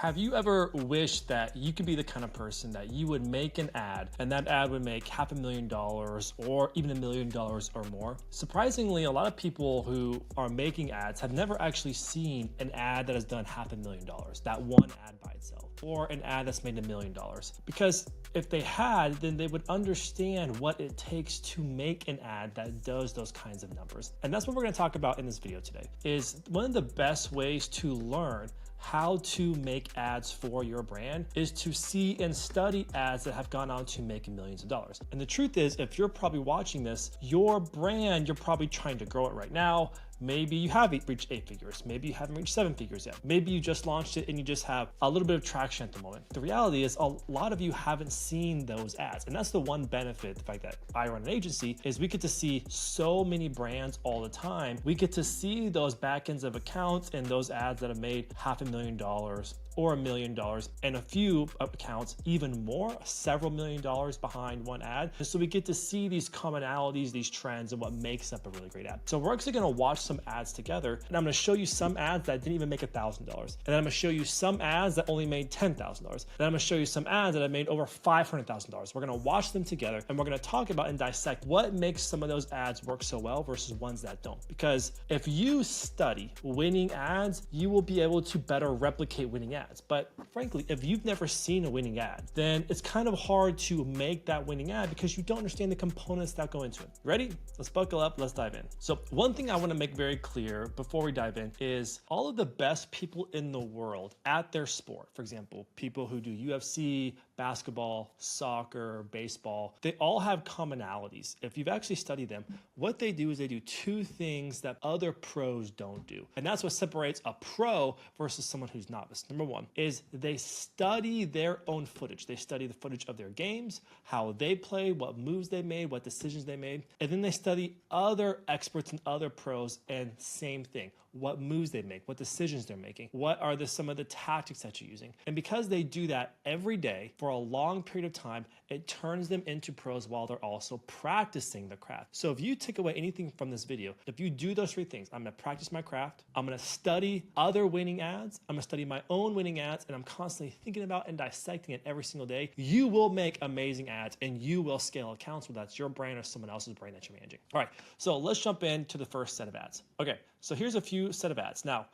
Have you ever wished that you could be the kind of person that you would make an ad and that ad would make $500,000 or even $1 million or more? Surprisingly, a lot of people who are making ads have never actually seen an ad that has done $500,000, that one ad by itself, or an ad that's made $1 million. Because if they had, then they would understand what it takes to make an ad that does those kinds of numbers. And that's what we're going to talk about in this video today. Is one of the best ways to learn how to make ads for your brand is to see and study ads that have gone on to make millions of dollars. And the truth is, if you're probably watching this, your brand, you're probably trying to grow it right now. Maybe you have reached 8 figures. Maybe you haven't reached 7 figures yet. Maybe you just launched it and you just have a little bit of traction at the moment. The reality is a lot of you haven't seen those ads. And that's the one benefit, the fact that I run an agency, is we get to see so many brands all the time. We get to see those back ends of accounts and those ads that have made $500,000 or $1 million, and a few accounts even more, several $1 million behind one ad. And so we get to see these commonalities, these trends, and what makes up a really great ad. So we're actually gonna watch some ads together, and I'm gonna show you some ads that didn't even make $1,000. And then I'm gonna show you some ads that only made $10,000. And then I'm gonna show you some ads that have made over $500,000. We're gonna watch them together, and we're gonna talk about and dissect what makes some of those ads work so well versus ones that don't. Because if you study winning ads, you will be able to better replicate winning ads. But frankly, if you've never seen a winning ad, then it's kind of hard to make that winning ad because you don't understand the components that go into it. Ready? Let's buckle up, let's dive in. So one thing I want to make very clear before we dive in is all of the best people in the world at their sport, for example, people who do UFC, basketball, soccer, baseball, they all have commonalities. If you've actually studied them, what they do is they do two things that other pros don't do. And that's what separates a pro versus someone who's novice. Number one is they study their own footage. They study the footage of their games, how they play, what moves they made, what decisions they made. And then they study other experts and other pros, and same thing. What moves they make, what decisions they're making, what are some of the tactics that you're using. And because they do that every day for a long period of time, it turns them into pros while they're also practicing the craft. So if you take away anything from this video, if you do those three things, I'm gonna practice my craft, I'm gonna study other winning ads, I'm gonna study my own winning ads, and I'm constantly thinking about and dissecting it every single day, you will make amazing ads and you will scale accounts, whether that's your brand or someone else's brand that you're managing. All right, so let's jump into the first set of ads. Okay, so here's a few set of ads. Now,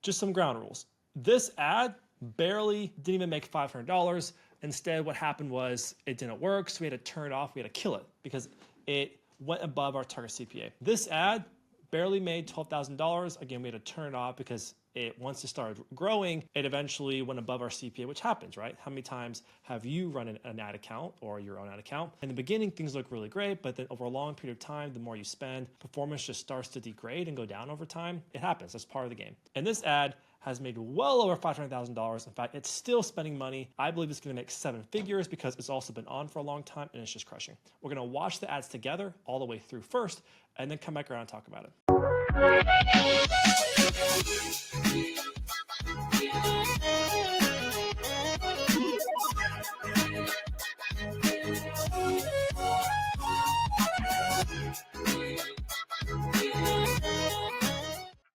just some ground rules. This ad didn't even make $500. Instead, what happened was it didn't work, so we had to turn it off, we had to kill it because it went above our target CPA. This ad barely made $12,000. Again, we had to turn it off because once it started growing, it eventually went above our CPA, which happens, right? How many times have you run an ad account or your own ad account? In the beginning, things look really great, but then over a long period of time, the more you spend, performance just starts to degrade and go down over time. It happens, that's part of the game. And this ad has made well over $500,000. In fact, it's still spending money. I believe it's gonna make 7 figures because it's also been on for a long time and it's just crushing. We're gonna watch the ads together all the way through first, and then come back around and talk about it.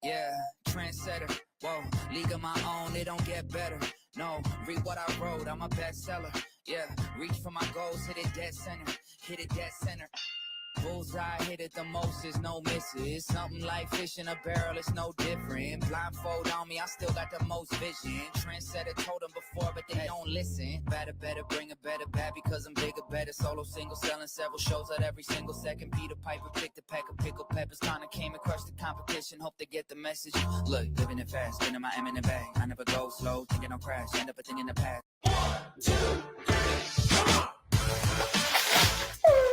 Yeah, trendsetter. Whoa, league of my own, it don't get better. No, read what I wrote, I'm a bestseller. Yeah, reach for my goals, hit it dead center. Hit it dead center. Bullseye, hit it the most, there's no misses. Something like fish in a barrel, it's no different. Blindfold on me, I still got the most vision. Trendsetter told them before, but they don't listen. Better, bring a better bad because I'm bigger, better. Solo, single, selling several shows at every single second. Peter Piper, pick the pack of pickle peppers. Kinda came and crushed the competition, hope they get the message. Look, living it fast, spinning my M in the bag. I never go slow, thinking I'll crash, end up a thing in the past. 1, 2, 3, come on!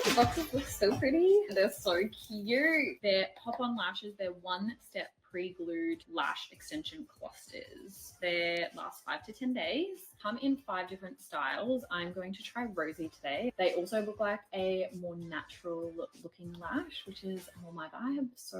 The boxes look so pretty. They're so cute. They're pop-on lashes. They're one-step pre-glued lash extension clusters. They last 5 to 10 days. Come in 5 different styles. I'm going to try Rosy today. They also look like a more natural looking lash, which is more my vibe. So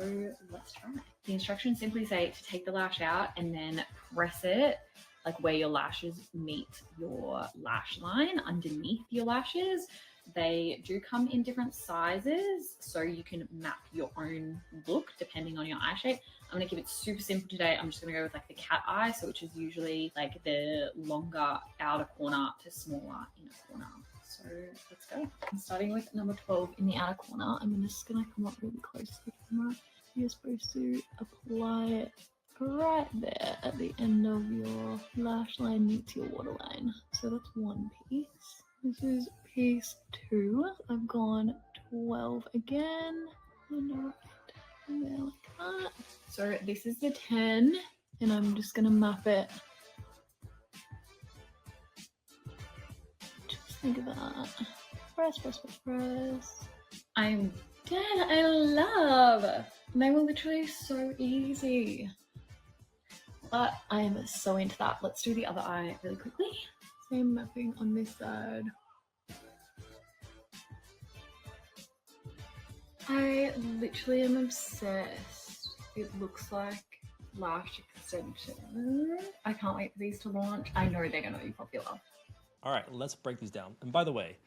let's try. The instructions simply say to take the lash out and then press it like where your lashes meet your lash line underneath your lashes. They do come in different sizes, so you can map your own look depending on your eye shape. I'm gonna keep it super simple today. I'm just gonna go with like the cat eye, so which is usually like the longer outer corner to smaller inner corner. So let's go. I'm starting with number 12 in the outer corner. I'm just gonna come up really close to the camera. You're supposed to apply it right there at the end of your lash line meets your waterline. So that's one piece. This is piece 2. I've gone 12 again. And there like that. So this is the 10, and I'm just gonna map it. Just think of that. Press, press, press, press. I'm dead. I love. They were literally so easy. But I am so into that. Let's do the other eye really quickly. Same mapping on this side. I literally am obsessed. It looks like lash extension. I can't wait for these to launch. I know they're going to be popular. All right, let's break these down. And by the way,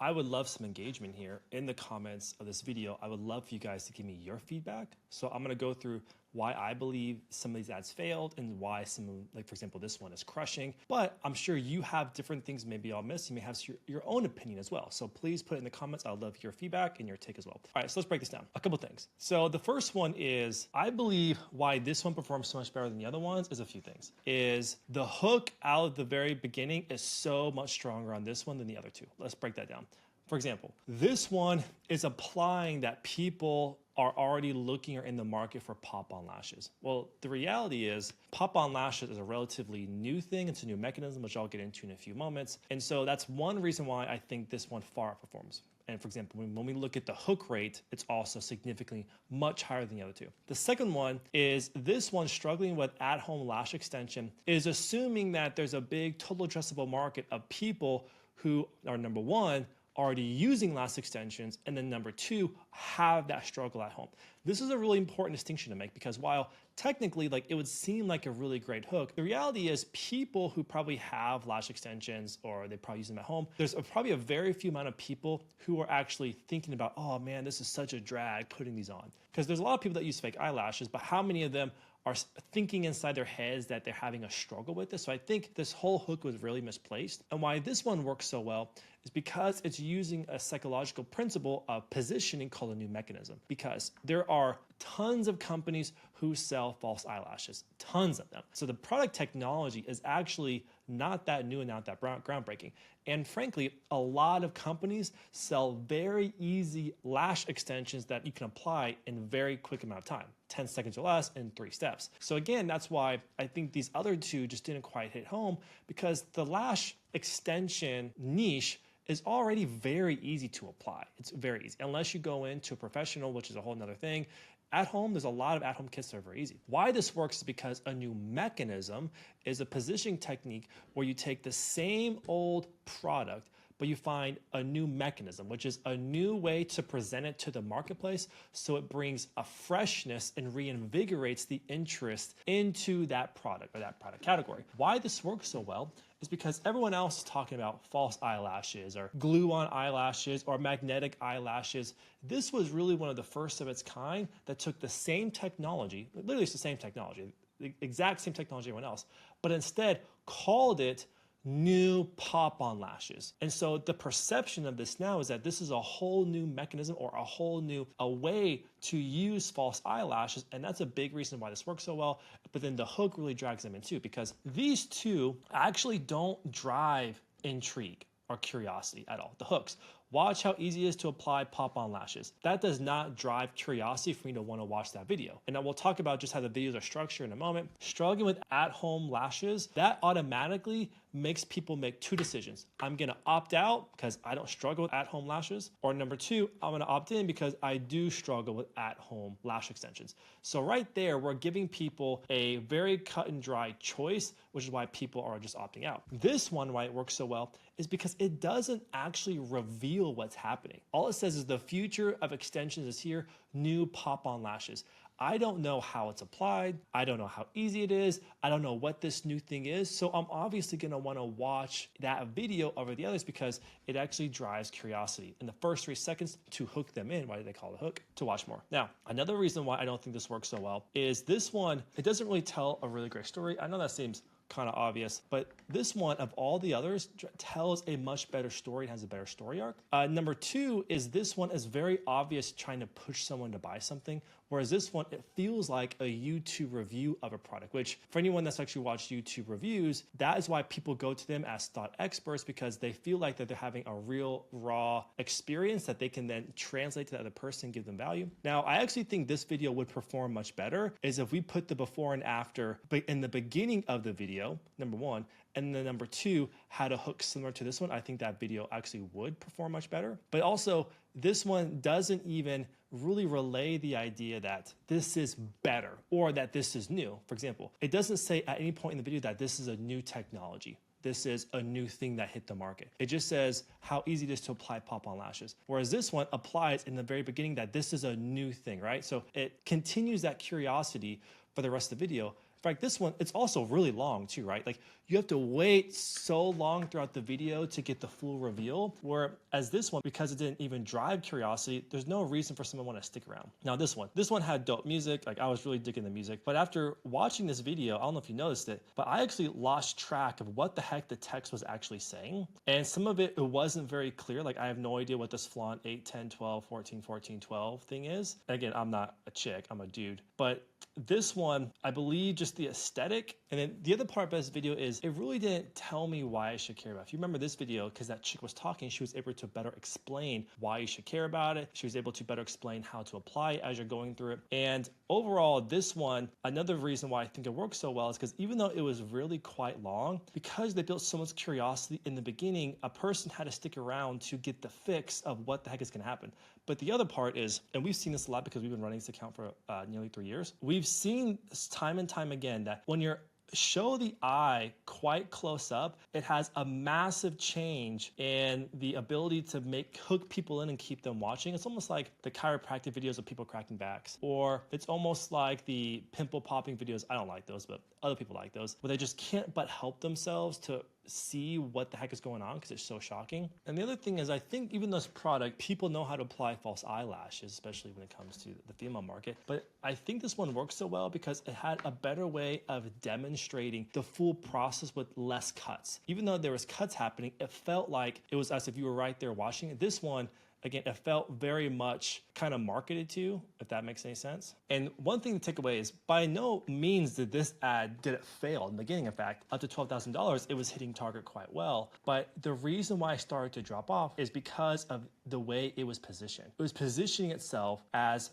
I would love some engagement here in the comments of this video. I would love for you guys to give me your feedback. So I'm gonna go through why I believe some of these ads failed and why some, like for example, this one is crushing. But I'm sure you have different things maybe I'll miss. You may have your own opinion as well. So please put it in the comments. I'd love your feedback and your take as well. All right, so let's break this down. A couple things. So the first one is, I believe why this one performs so much better than the other ones is a few things. Is the hook out of the very beginning is so much stronger on this one than the other two. Let's break that down. For example, this one is applying that people are already looking or in the market for pop-on lashes. Well, the reality is pop-on lashes is a relatively new thing. It's a new mechanism, which I'll get into in a few moments. And so that's one reason why I think this one far outperforms. And for example, when we look at the hook rate, it's also significantly much higher than the other two. The second one is this one struggling with at-home lash extension is assuming that there's a big total addressable market of people who are, number one, already using lash extensions, and then number two, have that struggle at home. This is a really important distinction to make because while technically like it would seem like a really great hook, the reality is people who probably have lash extensions or they probably use them at home, there's probably a very few amount of people who are actually thinking about, oh man, this is such a drag putting these on. Because there's a lot of people that use fake eyelashes, but how many of them are thinking inside their heads that they're having a struggle with this? So I think this whole hook was really misplaced. And why this one works so well is because it's using a psychological principle of positioning called a new mechanism. Because there are tons of companies who sell false eyelashes, tons of them. So the product technology is actually not that new and not that groundbreaking. And frankly, a lot of companies sell very easy lash extensions that you can apply in a very quick amount of time, 10 seconds or less in 3 steps. So again, that's why I think these other two just didn't quite hit home, because the lash extension niche is already very easy to apply. It's very easy, unless you go into a professional, which is a whole nother thing. At home, there's a lot of at-home kits that are very easy. Why this works is because a new mechanism is a positioning technique where you take the same old product, but you find a new mechanism, which is a new way to present it to the marketplace so it brings a freshness and reinvigorates the interest into that product or that product category. Why this works so well is because everyone else is talking about false eyelashes or glue-on eyelashes or magnetic eyelashes. This was really one of the first of its kind that took the same technology, literally it's the same technology, the exact same technology everyone else, but instead called it new pop-on lashes. And so the perception of this now is that this is a whole new mechanism or a whole new way to use false eyelashes. And that's a big reason why this works so well. But then the hook really drags them in too, because these two actually don't drive intrigue or curiosity at all. The hooks. Watch how easy it is to apply pop-on lashes. That does not drive curiosity for me to want to watch that video. And then we'll talk about just how the videos are structured in a moment. Struggling with at-home lashes, that automatically makes people make two decisions. I'm gonna opt out because I don't struggle with at-home lashes, or number two, I'm gonna opt in because I do struggle with at-home lash extensions. So right there, we're giving people a very cut and dry choice, which is why people are just opting out. This one, why it works so well, is because it doesn't actually reveal what's happening. All it says is the future of extensions is here, new pop-on lashes. I don't know how it's applied. I don't know how easy it is. I don't know what this new thing is. So I'm obviously going to want to watch that video over the others because it actually drives curiosity in the first 3 seconds to hook them in. Why do they call it a hook? To watch more. Now, another reason why I don't think this works so well is this one, it doesn't really tell a really great story. I know that seems kind of obvious, but this one of all the others tells a much better story and has a better story arc. Number 2 is this one is very obvious trying to push someone to buy something, whereas this one, it feels like a YouTube review of a product, which for anyone that's actually watched YouTube reviews, that is why people go to them as thought experts, because they feel like that they're having a real raw experience that they can then translate to the other person, give them value. Now, I actually think this video would perform much better is if we put the before and after in the beginning of the video, number 1, and then number 2 had a hook similar to this one. I think that video actually would perform much better. But also, this one doesn't even really relay the idea that this is better or that this is new. For example, it doesn't say at any point in the video that this is a new technology. This is a new thing that hit the market. It just says how easy it is to apply pop-on lashes. Whereas this one applies in the very beginning that this is a new thing, right? So it continues that curiosity for the rest of the video. In fact, this one, it's also really long too, right? Like you have to wait so long throughout the video to get the full reveal, whereas this one, because it didn't even drive curiosity, there's no reason for someone to want to stick around. Now this one had dope music. Like I was really digging the music, but after watching this video, I don't know if you noticed it, but I actually lost track of what the heck the text was actually saying. And some of it wasn't very clear. Like I have no idea what this flaunt 8, 10, 12, 14, 14, 12 thing is. And again, I'm not a chick, I'm a dude, but this one, I believe just the aesthetic. And then the other part about this video is it really didn't tell me why I should care about it. If you remember this video, because that chick was talking, she was able to better explain why you should care about it. She was able to better explain how to apply it as you're going through it. And overall, this one, another reason why I think it works so well is because even though it was really quite long, because they built so much curiosity in the beginning, a person had to stick around to get the fix of what the heck is going to happen. But the other part is, and we've seen this a lot because we've been running this account for nearly 3 years, we've seen this time and time again that when you're show the eye quite close up, it has a massive change in the ability to hook people in and keep them watching. It's almost like the chiropractic videos of people cracking backs, or it's almost like the pimple popping videos. I don't like those, but other people like those, where they just can't but help themselves to see what the heck is going on because it's so shocking. And the other thing is, I think even this product, people know how to apply false eyelashes, especially when it comes to the female market. But I think this one works so well because it had a better way of demonstrating the full process with less cuts. Even though there was cuts happening, it felt like it was as if you were right there watching it. This one, again, it felt very much kind of marketed to, if that makes any sense. And one thing to take away is by no means did this ad, did it fail in the beginning. In fact, up to $12,000, it was hitting target quite well. But the reason why I started to drop off is because of the way it was positioned. It was positioning itself as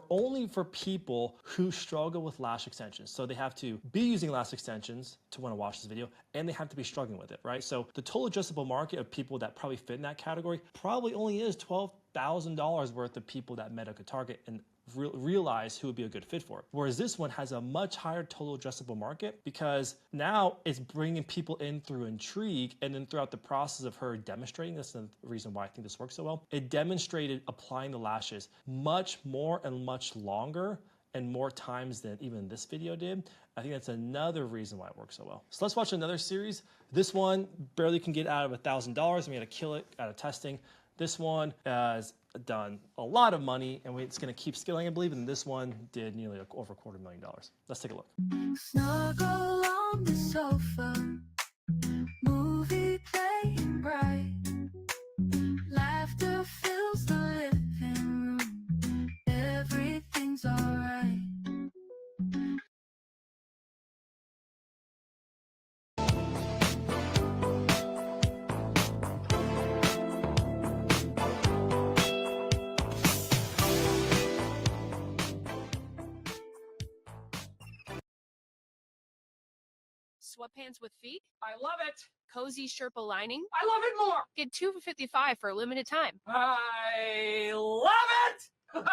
only for people who struggle with lash extensions. So they have to be using lash extensions to want to watch this video, and they have to be struggling with it, right? So the total addressable market of people that probably fit in that category probably only is $12,000 worth of people that Meta could target and realize who would be a good fit for it. Whereas this one has a much higher total addressable market because now it's bringing people in through intrigue, and then throughout the process of her demonstrating this, and the reason why I think this works so well, it demonstrated applying the lashes much more and much longer and more times than even this video did. I think that's another reason why it works so well. So let's watch another series. This one barely can get out of $1,000. We had to kill it out of testing. This one has done a lot of money, and it's going to keep scaling, I believe. And this one did nearly over $250,000. Let's take a look. Snuggle on the sofa, movie playing bright. Laughter fills the living room. Everything's alright. Sweatpants with feet? I love it. Cozy Sherpa lining? I love it more. Get 2 for $55 for a limited time. I love it.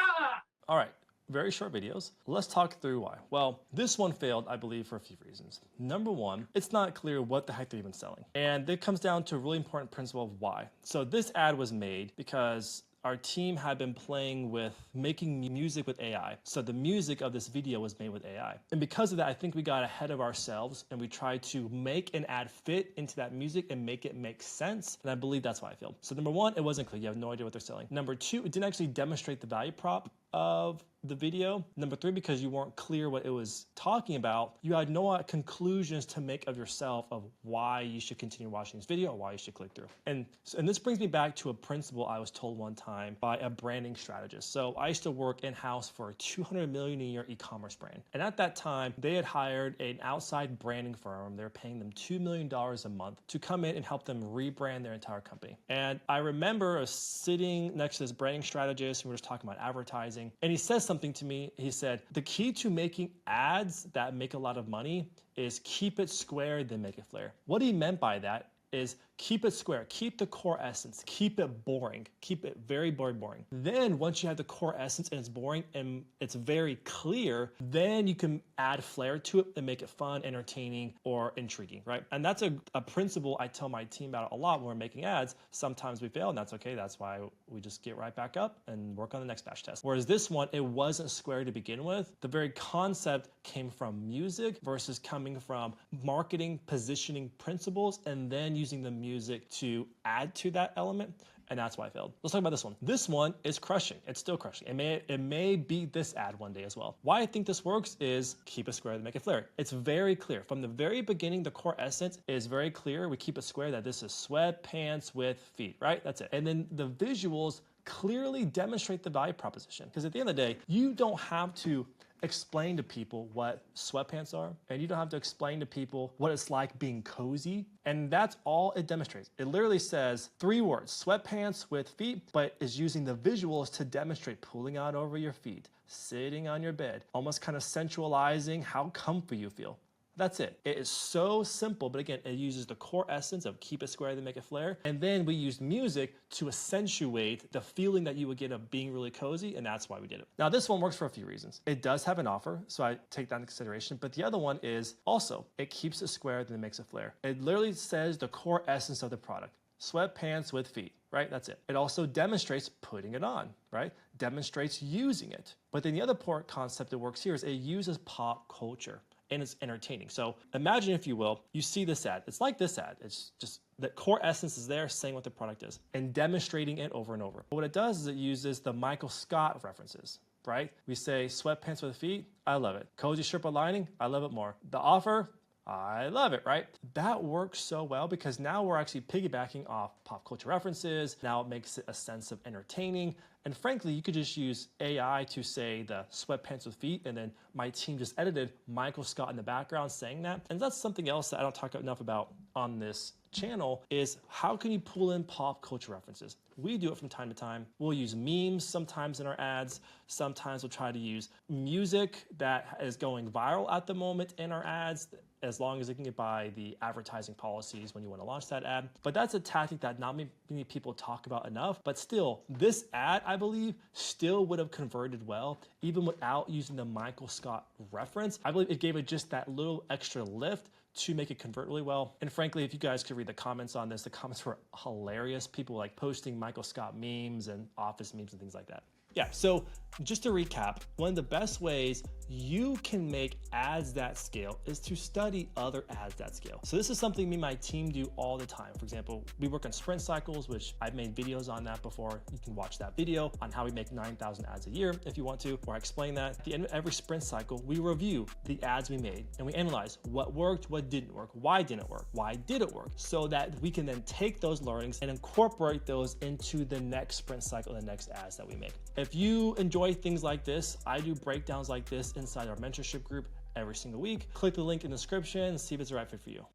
All right, very short videos. Let's talk through why. Well, this one failed, I believe, for a few reasons. Number one, it's not clear what the heck they're even selling. And it comes down to a really important principle of why. So this ad was made because our team had been playing with making music with AI. So the music of this video was made with AI. And because of that, I think we got ahead of ourselves and we tried to make an ad fit into that music and make it make sense. And I believe that's why I failed. So number one, it wasn't clear. You have no idea what they're selling. Number two, it didn't actually demonstrate the value prop of the video. Number three, because you weren't clear what it was talking about, you had no conclusions to make of yourself of why you should continue watching this video or why you should click through. And this brings me back to a principle I was told one time by a branding strategist. So I used to work in-house for a $200 million a year e-commerce brand. And at that time, they had hired an outside branding firm. They were paying them $2 million a month to come in and help them rebrand their entire company. And I remember sitting next to this branding strategist, and we were just talking about advertising. And he says something to me. He said, the key to making ads that make a lot of money is keep it square, then make it flare. What he meant by that is keep it square, keep the core essence, keep it boring, keep it very, very boring. Then once you have the core essence and it's boring and it's very clear, then you can add flair to it and make it fun, entertaining, or intriguing, right? And that's a principle I tell my team about a lot when we're making ads. Sometimes we fail and that's okay. That's why we just get right back up and work on the next batch test. Whereas this one, it wasn't square to begin with. The very concept came from music versus coming from marketing, positioning principles, and then using the music to add to that element. And that's why I failed. Let's talk about this one. This one is crushing. It's still crushing. It may beat this ad one day as well. Why I think this works is keep it square to make it flare. It's very clear. From the very beginning, the core essence is very clear. We keep it square that this is sweatpants with feet, right? That's it. And then the visuals clearly demonstrate the value proposition. Because at the end of the day, you don't have to explain to people what sweatpants are, and you don't have to explain to people what it's like being cozy. And that's all it demonstrates. It literally says 3 words, sweatpants with feet, but is using the visuals to demonstrate pulling out over your feet, sitting on your bed, almost kind of sensualizing how comfy you feel. That's it. It is so simple, but again, it uses the core essence of keep it square, then make it flare. And then we used music to accentuate the feeling that you would get of being really cozy, and that's why we did it. Now, this one works for a few reasons. It does have an offer, so I take that into consideration, but the other one is also, it keeps it square, then it makes it flare. It literally says the core essence of the product. Sweatpants with feet, right? That's it. It also demonstrates putting it on, right? Demonstrates using it. But then the other part concept that works here is it uses pop culture. And it's entertaining. So imagine, if you will, you see this ad. It's like this ad. It's just the core essence is there saying what the product is and demonstrating it over and over. But what it does is it uses the Michael Scott references, right? We say sweatpants with feet. I love it. Cozy Sherpa lining. I love it more. The offer. I love it, right? That works so well because now we're actually piggybacking off pop culture references. Now it makes it a sense of entertaining. And frankly, you could just use AI to say the sweatpants with feet, and then my team just edited Michael Scott in the background saying that. And that's something else that I don't talk enough about on this channel is how can you pull in pop culture references? We do it from time to time. We'll use memes sometimes in our ads. Sometimes we'll try to use music that is going viral at the moment in our ads, as long as it can get by the advertising policies when you want to launch that ad. But that's a tactic that not many people talk about enough. But still, this ad, I believe, still would have converted well, even without using the Michael Scott reference. I believe it gave it just that little extra lift to make it convert really well. And frankly, if you guys could read the comments on this, the comments were hilarious. People like posting Michael Scott memes and office memes and things like that. Yeah, so just to recap, one of the best ways you can make ads that scale is to study other ads that scale. So this is something me and my team do all the time. For example, we work on sprint cycles, which I've made videos on that before. You can watch that video on how we make 9,000 ads a year if you want to, or I explain that. At the end of every sprint cycle, we review the ads we made and we analyze what worked, what didn't work, why didn't it work, why did it work, so that we can then take those learnings and incorporate those into the next sprint cycle, the next ads that we make. If you enjoy things like this, I do breakdowns like this inside our mentorship group every single week. Click the link in the description and see if it's the right fit for you.